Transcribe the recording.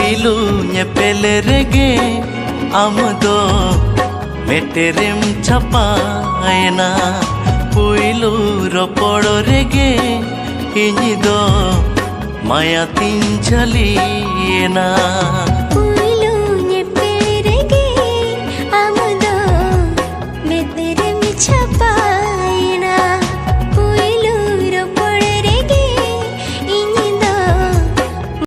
पुइलू ñepel रेगे आम दो मेटेरेम छापायना पुइलू रपड़ रेगे इᱧ दो माया तीन झलिएना पुइलू ñepel रेगे आम दो मेटेरेम छापा